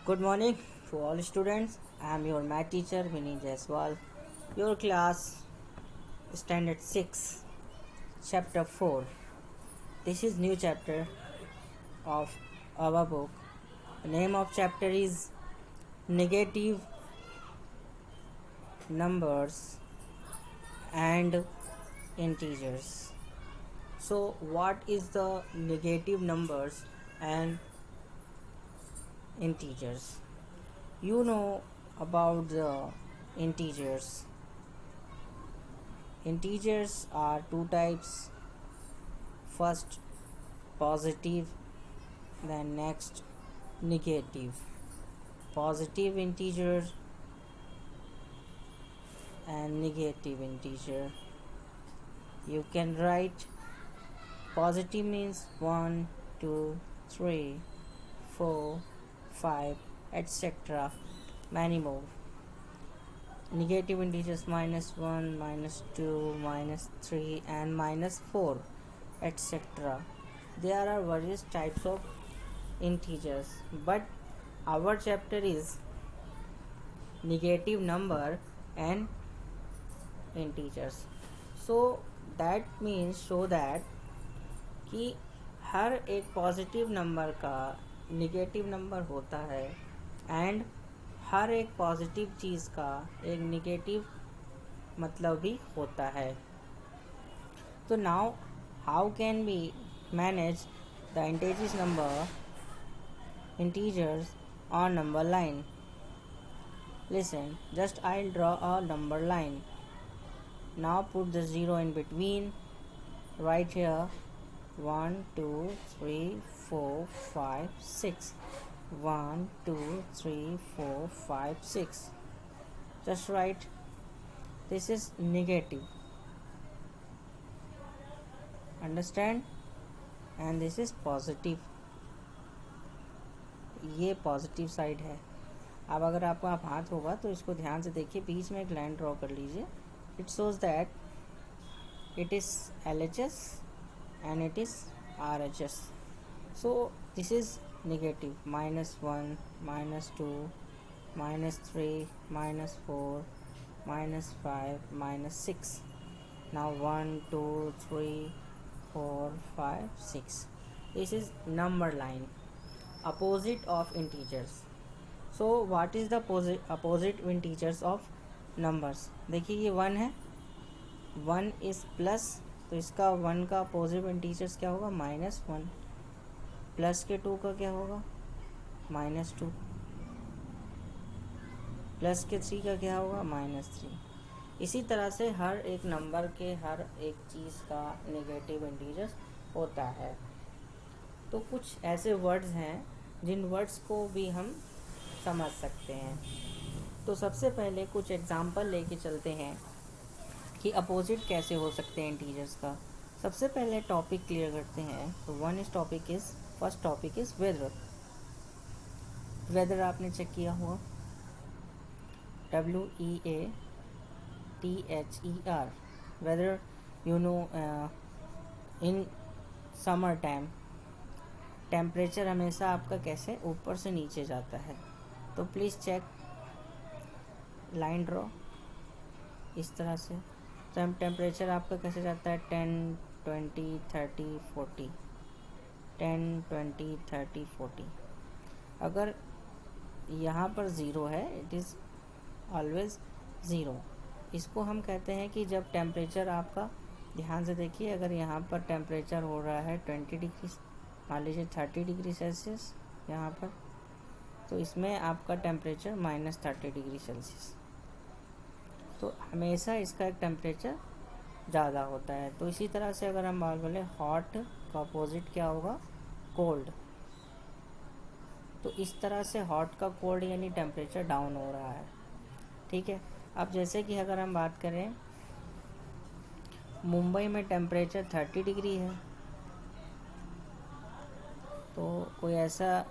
Good morning to all students. I am your math teacher Vinny Jaiswal. Your class standard 6 chapter 4. This is new chapter of our book. The name of chapter is negative numbers and integers. So what is the negative numbers and integers? You know about the integers. Integers are two types. First positive, then next negative. Positive integer and negative integer. You can write positive means 1, 2, 3, 4, 5, etc. Many more. Negative integers -1, -2, -3 and -4, etc. There are various types of integers, but our chapter is negative number and integers. So that means कि हर एक positive number का negative number होता है and हर एक positive चीज़ का एक negative मतलब भी होता है. तो now how can we manage the integers on number line? Listen, just I'll draw a number line. Now put the 0 in between. Right here 1, 2, 3, 4, 5, 6. 1, 2, 3, 4, 5, 6. Just write. This is negative. Understand? And this is positive. ये positive side है. अब अगर आपका हाथ होगा तो इसको ध्यान से देखिए, बीच में एक लाइन ड्रॉ कर लीजिए. It shows that it is LHS and it is RHS. So this is negative -1, -2, -3, -4, -5, -6. Now 1, 2, 3, 4, 5, 6. This is number line, opposite of integers. So what is the opposite integers of numbers? देखिए ये 1 है, 1 is plus, तो इसका 1 का positive integers क्या होगा? -1. Plus के 2 का क्या होगा? -2. प्लस के 3 का क्या होगा? -3. इसी तरह से हर एक नंबर के हर एक चीज़ का नेगेटिव इंटीजर्स होता है. तो कुछ ऐसे वर्ड्स हैं जिन वर्ड्स को भी हम समझ सकते हैं. तो सबसे पहले कुछ एग्जाम्पल लेके चलते हैं कि अपोजिट कैसे हो सकते हैं इंटीजर्स का. सबसे पहले टॉपिक क्लियर करते हैं. तो first topic is weather. Weather आपने चेक किया हुआ, WEATHER. Weather you know, in summer time temperature हमेशा आपका कैसे ऊपर से नीचे जाता है. तो प्लीज़ चेक, लाइन ड्रॉ इस तरह से. तो टेम्परेचर आपका कैसे जाता है? 10, 20, 30, 40. 10, 20, 30, 40. अगर यहाँ पर 0 है, इट इज़ ऑलवेज 0. इसको हम कहते हैं कि जब टेम्परेचर आपका, ध्यान से देखिए, अगर यहाँ पर टेम्परेचर हो रहा है 20 डिग्री, मान लीजिए 30 डिग्री सेल्सियस यहाँ पर, तो इसमें आपका टेम्परेचर -30 डिग्री सेल्सियस. तो हमेशा इसका एक टेम्परेचर ज़्यादा होता है. तो इसी तरह से अगर हम बात बोले, हॉट का अपोजिट क्या होगा? कोल्ड. तो इस तरह से हॉट का कोल्ड यानी टेम्परेचर डाउन हो रहा है. ठीक है. अब जैसे कि अगर हम बात करें, मुंबई में टेम्परेचर 30 डिग्री है, तो कोई ऐसा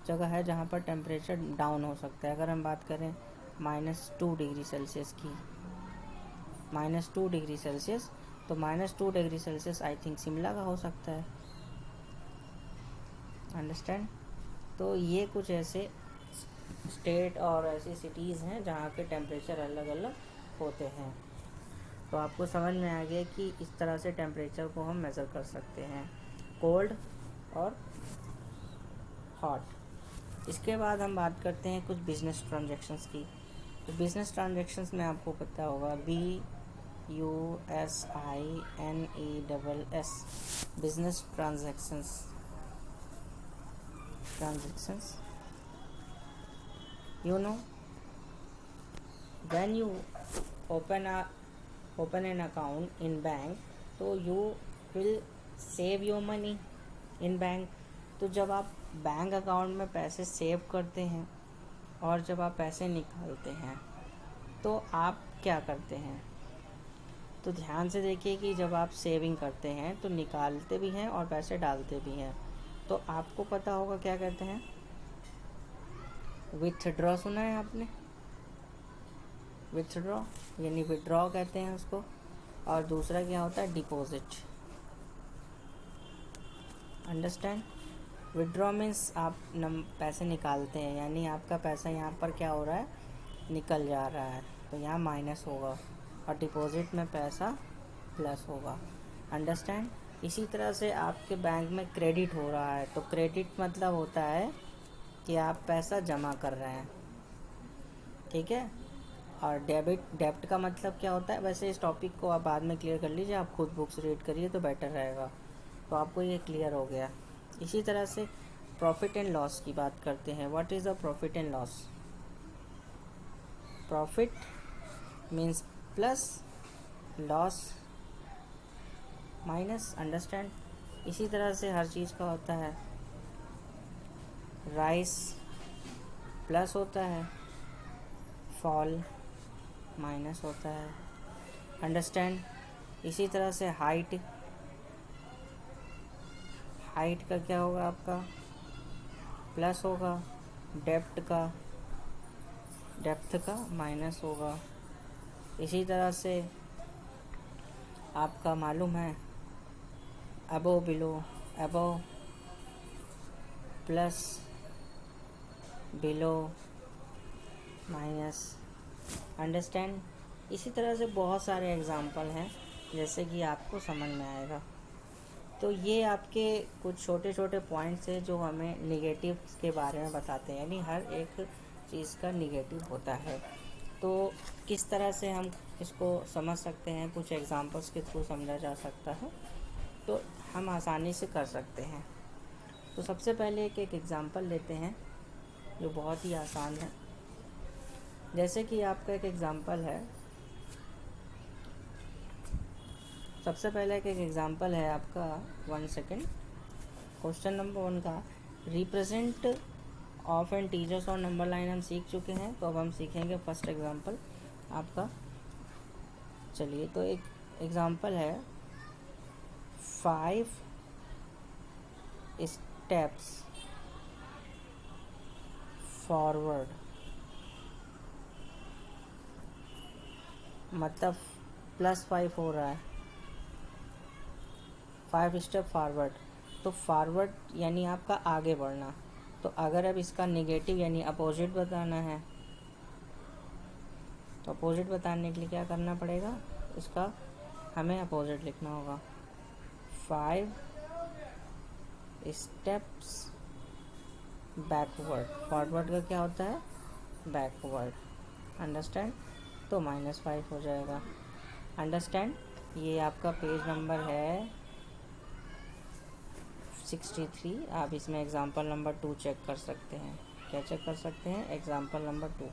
जगह है जहाँ पर टेम्परेचर डाउन हो सकता है. अगर हम बात करें -2 डिग्री सेल्सियस की, -2 डिग्री सेल्सियस, तो -2 degree Celsius I think Shimla का हो सकता है. अंडरस्टैंड? तो ये कुछ ऐसे स्टेट और ऐसी सिटीज़ हैं जहाँ के टेम्परेचर अलग अलग होते हैं। तो आपको समझ में आ गया कि इस तरह से टेम्परेचर को हम मेज़र कर सकते हैं, कोल्ड और हॉट। इसके बाद हम बात करते हैं कुछ बिज़नेस ट्रांजैक्शंस की। तो बिज़नेस ट्रांजैक्शंस में आपको पता होगा BUSINESS, business transactions. You know, when you open an account in bank, तो you will save your money in bank। तो जब आप बैंक अकाउंट में पैसे सेव करते हैं और जब आप पैसे निकालते हैं तो आप क्या करते हैं? तो ध्यान से देखिए कि जब आप सेविंग करते हैं तो निकालते भी हैं और पैसे डालते भी हैं। तो आपको पता होगा क्या कहते हैं, विथड्रॉ सुना है आपने? विथड्रॉ यानी विड्रॉ कहते हैं उसको। और दूसरा क्या होता है, डिपॉजिट। अंडरस्टैंड? विड्रॉ मीन्स आप पैसे निकालते हैं, यानी आपका पैसा यहाँ पर क्या हो रहा है, निकल जा रहा है, तो यहाँ माइनस होगा। और डिपॉजिट में पैसा प्लस होगा। अंडरस्टैंड? इसी तरह से आपके बैंक में क्रेडिट हो रहा है, तो क्रेडिट मतलब होता है कि आप पैसा जमा कर रहे हैं, ठीक है। और डेब्ट का मतलब क्या होता है, वैसे इस टॉपिक को आप बाद में क्लियर कर लीजिए, आप खुद बुक्स रीड करिए तो बेटर रहेगा। तो आपको ये क्लियर हो गया। इसी तरह से प्रॉफिट एंड लॉस की बात करते हैं। What is the profit and loss? Profit means plus, loss minus. Understand? इसी तरह से हर चीज़ का होता है। राइस प्लस होता है, फॉल माइनस होता है। अंडरस्टैंड? इसी तरह से हाइट का क्या होगा, आपका प्लस होगा, डेप्थ का माइनस होगा। इसी तरह से आपका मालूम है अबो बिलो, अबो प्लस, बिलो माइनस। अंडरस्टैंड? इसी तरह से बहुत सारे एग्जाम्पल हैं, जैसे कि आपको समझ में आएगा। तो ये आपके कुछ छोटे छोटे पॉइंट्स हैं जो हमें निगेटिव के बारे में बताते हैं, यानी हर एक चीज़ का निगेटिव होता है। तो किस तरह से हम इसको समझ सकते हैं, कुछ एग्जांपल्स के थ्रू समझा जा सकता है, तो हम आसानी से कर सकते हैं। तो सबसे पहले एक एग्जांपल लेते हैं जो बहुत ही आसान है। जैसे कि आपका एक एग्जांपल है, सबसे पहले एक एग्जांपल है आपका, 1 सेकेंड। क्वेश्चन नंबर 1 का रिप्रेजेंट ऑफ एंड टीचर्स और नंबर लाइन हम सीख चुके हैं। तो अब हम सीखेंगे फर्स्ट एग्जांपल आपका। चलिए, तो एक एग्जांपल है 5 स्टेप्स फॉरवर्ड, मतलब +5 हो रहा है, 5 स्टेप फॉरवर्ड। तो फॉरवर्ड यानी आपका आगे बढ़ना। तो अगर अब इसका निगेटिव यानी अपोजिट बताना है, तो अपोजिट बताने के लिए क्या करना पड़ेगा, इसका हमें अपोजिट लिखना होगा। 5 स्टेप्स बैकवर्ड, फॉरवर्ड का क्या होता है, बैकवर्ड। अंडरस्टैंड? तो -5 हो जाएगा। अंडरस्टैंड? ये आपका पेज नंबर है 63। आप इसमें एग्जाम्पल नंबर 2 चेक कर सकते हैं। क्या चेक कर सकते हैं, एग्जाम्पल नंबर 2,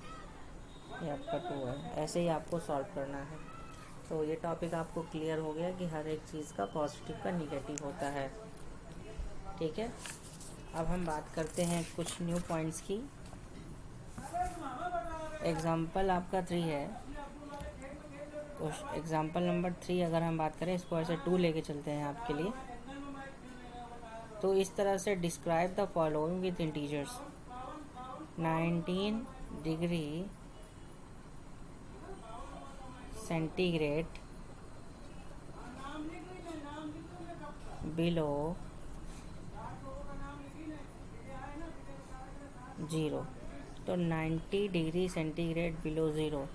ये आपका 2 है। ऐसे ही आपको सॉल्व करना है। तो ये टॉपिक आपको क्लियर हो गया कि हर एक चीज़ का पॉजिटिव का निगेटिव होता है, ठीक है। अब हम बात करते हैं कुछ न्यू पॉइंट्स की। एग्जाम्पल आपका 3 है, एग्जाम्पल नंबर 3 अगर हम बात करें, इसको ऐसे 2 लेके चलते हैं आपके लिए। तो इस तरह से describe the following with integers. 19 degree centigrade below 0। तो 90 डिग्री सेंटीग्रेड बिलो ज़ीरो।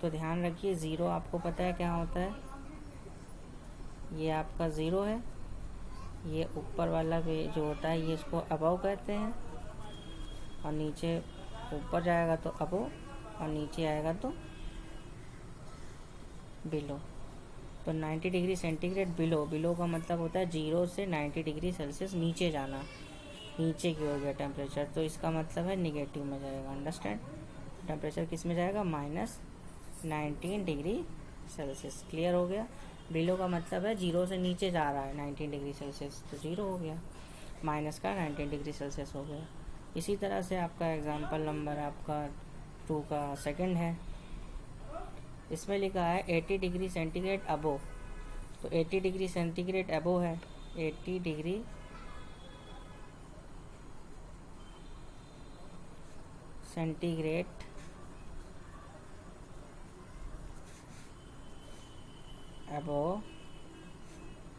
तो ध्यान रखिए, ज़ीरो आपको पता है क्या होता है, ये आपका ज़ीरो है, ये ऊपर वाला भी जो होता है ये इसको अबव कहते हैं, और नीचे ऊपर जाएगा तो अबव और नीचे आएगा तो बिलो। तो 90 डिग्री सेंटीग्रेड बिलो, बिलो का मतलब होता है 0 से 90 डिग्री सेल्सियस नीचे जाना, नीचे की ओर गया टेम्परेचर, तो इसका मतलब है निगेटिव में जाएगा। अंडरस्टैंड? टेम्परेचर किस में जाएगा, -19 डिग्री सेल्सियस। क्लियर हो गया? बिलो का मतलब है 0 से नीचे जा रहा है 19 डिग्री सेल्सियस, तो 0 हो गया, माइनस का 19 डिग्री सेल्सियस हो गया। इसी तरह से आपका एग्जाम्पल नंबर आपका 2 का सेकंड है। इसमें लिखा है 80 डिग्री सेंटीग्रेड अबो, तो 80 डिग्री सेंटीग्रेड अबो है, 80 डिग्री सेंटीग्रेड अबो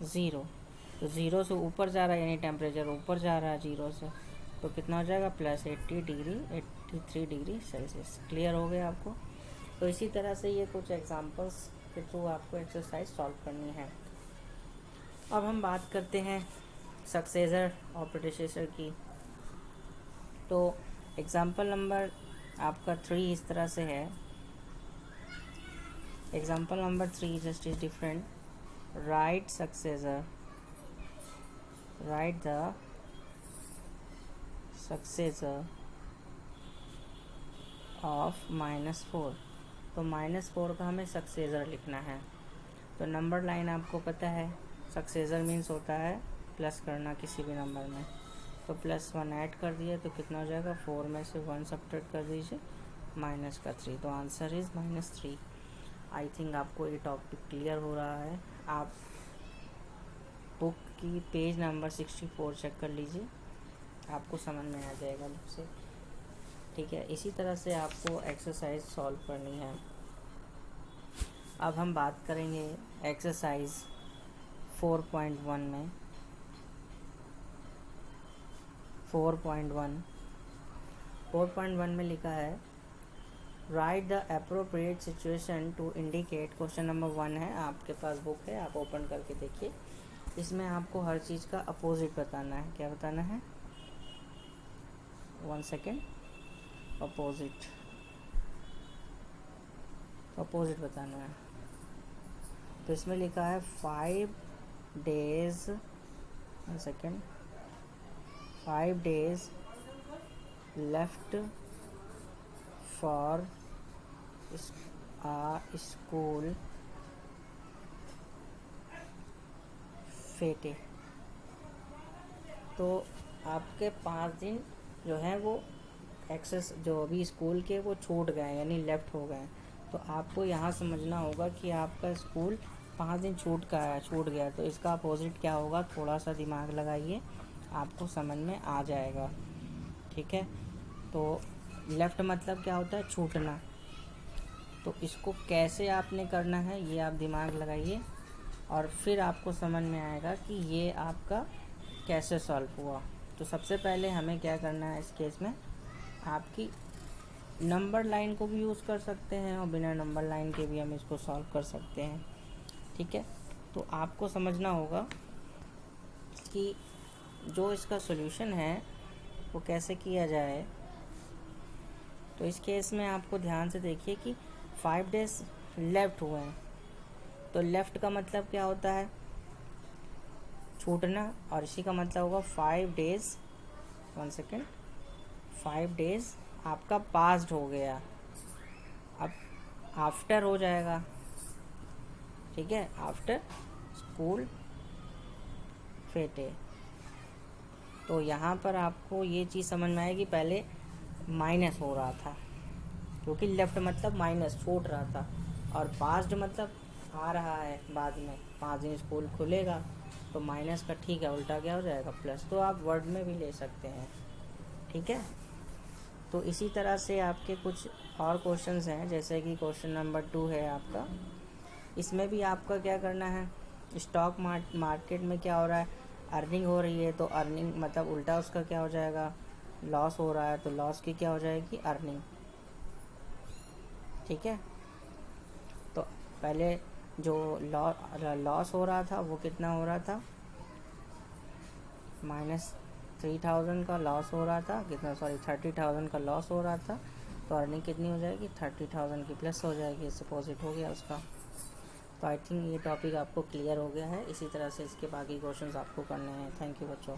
ज़ीरो। तो ज़ीरो से ऊपर जा रहा है, यानी टेम्परेचर ऊपर जा रहा है 0 से, तो कितना हो जाएगा, +80 डिग्री 83 डिग्री सेल्सियस। क्लियर हो गया आपको? तो इसी तरह से ये कुछ एग्जांपल्स के थ्रू आपको एक्सरसाइज सॉल्व करनी है। अब हम बात करते हैं सक्सेसर और प्रेडिसेसर की। तो एग्जांपल नंबर आपका 3 इस तरह से है। Example number 3 just is different. Right successor, right the successor of -4। तो -4 का हमें सक्सेसर लिखना है। तो नंबर लाइन आपको पता है, सक्सेसर मीन्स होता है प्लस करना किसी भी नंबर में, तो +1 ऐड कर दिए तो कितना हो जाएगा, 4 में से 1 सब्ट्रैक्ट कर दीजिए, -3। तो आंसर इज़ -3। आई थिंक आपको ये टॉपिक क्लियर हो रहा है। आप बुक की पेज नंबर 64 चेक कर लीजिए, आपको समझ में आ जाएगा बुक से। ठीक है, इसी तरह से आपको एक्सरसाइज सॉल्व करनी है। अब हम बात करेंगे एक्सरसाइज 4.1 में। 4.1 में लिखा है write the appropriate situation to indicate. Question number 1 है, आपके पास बुक है, आप ओपन करके देखिए। इसमें आपको हर चीज़ का अपोजिट बताना है। क्या बताना है, 1 सेकेंड, अपोजिट बताना है। तो इसमें लिखा है 5 days, 1 second, 5 days left for school फेटे। तो आपके 5 दिन जो हैं वो एक्सेस जो अभी स्कूल के वो छूट गए, यानी लेफ्ट हो गए। तो आपको यहाँ समझना होगा कि आपका स्कूल 5 दिन छूट गया, तो इसका अपोजिट क्या होगा, थोड़ा सा दिमाग लगाइए, आपको समझ में आ जाएगा। ठीक है, तो लेफ्ट मतलब क्या होता है, छूटना। तो इसको कैसे आपने करना है ये आप दिमाग लगाइए, और फिर आपको समझ में आएगा कि ये आपका कैसे सॉल्व हुआ। तो सबसे पहले हमें क्या करना है, इस केस में आपकी नंबर लाइन को भी यूज़ कर सकते हैं और बिना नंबर लाइन के भी हम इसको सॉल्व कर सकते हैं। ठीक है, तो आपको समझना होगा कि जो इसका सॉल्यूशन है वो कैसे किया जाए। तो इस केस में आपको ध्यान से देखिए कि 5 डेज लेफ्ट हुए हैं, तो लेफ़्ट का मतलब क्या होता है, छूटना, और इसी का मतलब होगा 5 डेज, 1 सेकेंड, 5 डेज आपका पास्ड हो गया, अब आफ्टर हो जाएगा। ठीक है, आफ्टर स्कूल फेटे। तो यहाँ पर आपको ये चीज़ समझ में आएगी, पहले माइनस हो रहा था क्योंकि लेफ्ट मतलब माइनस, छूट रहा था, और पास्ड मतलब आ रहा है बाद में, 5 दिन स्कूल खुलेगा, तो माइनस का ठीक है, उल्टा क्या हो जाएगा, प्लस। तो आप वर्ड में भी ले सकते हैं। ठीक है, तो इसी तरह से आपके कुछ और क्वेश्चंस हैं, जैसे कि क्वेश्चन नंबर 2 है आपका। इसमें भी आपका क्या करना है, स्टॉक मार्केट में क्या हो रहा है, अर्निंग हो रही है, तो अर्निंग मतलब उल्टा उसका क्या हो जाएगा, लॉस हो रहा है तो लॉस की क्या हो जाएगी, अर्निंग। ठीक है, तो पहले जो लॉस हो रहा था वो कितना हो रहा था, -3000 का लॉस हो रहा था, कितना, सॉरी 30,000 का लॉस हो रहा था, तो अर्निंग कितनी हो जाएगी, 30,000 की प्लस हो जाएगी, डिपॉजिट हो गया उसका। तो आई थिंक ये टॉपिक आपको क्लियर हो गया है। इसी तरह से इसके बाकी क्वेश्चंस आपको करने हैं। थैंक यू बच्चों।